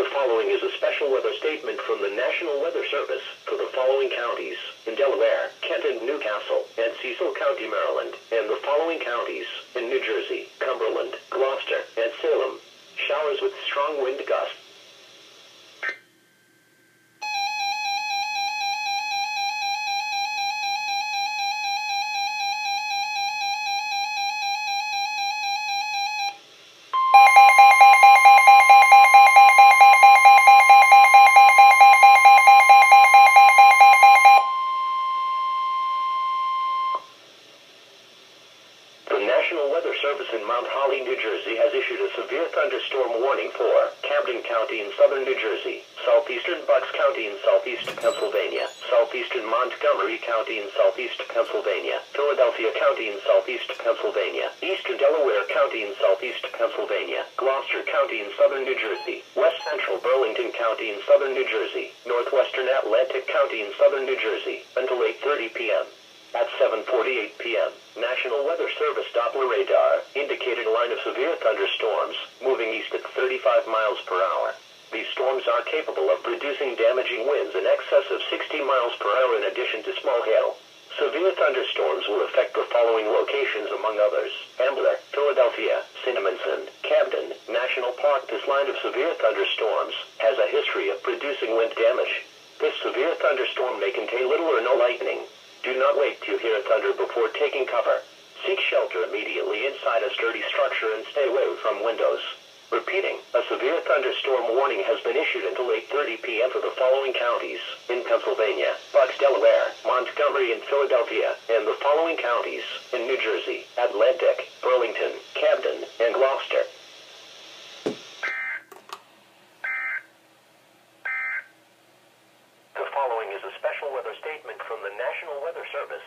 The following is a special weather statement from the National Weather Service for the following counties in Delaware, Kent and Newcastle, and Cecil County, Maryland, and the following counties in New Jersey, Cumberland, Gloucester, and Salem. Showers with strong wind gusts. The National Weather Service in Mount Holly, New Jersey has issued a severe thunderstorm warning for Camden County in southern New Jersey, southeastern Bucks County in southeast Pennsylvania, southeastern Montgomery County in southeast Pennsylvania, Philadelphia County in southeast Pennsylvania, eastern Delaware County in southeast Pennsylvania, Gloucester County in southern New Jersey, west central Burlington County in southern New Jersey, northwestern Atlantic County in southern New Jersey, until 8:30 p.m. At 7:48 p.m., National Weather Service Doppler radar indicated a line of severe thunderstorms moving east at 35 miles per hour. These storms are capable of producing damaging winds in excess of 60 miles per hour in addition to small hail. Severe thunderstorms will affect the following locations among others: Ambler, Philadelphia, Cinnaminson, Camden National Park. This line of severe thunderstorms has a history of producing wind damage. This severe thunderstorm may contain little or no lightning. Do not wait to hear thunder before taking cover. Seek shelter immediately inside a sturdy structure and stay away from windows. Repeating, a severe thunderstorm warning has been issued until 8:30 p.m. for the following counties in Pennsylvania, Bucks, Delaware, Montgomery, and Philadelphia, and the following counties in New Jersey, Atlantic, Burlington, Camden, and Gloucester. The following is a special weather statement from the National Weather Service.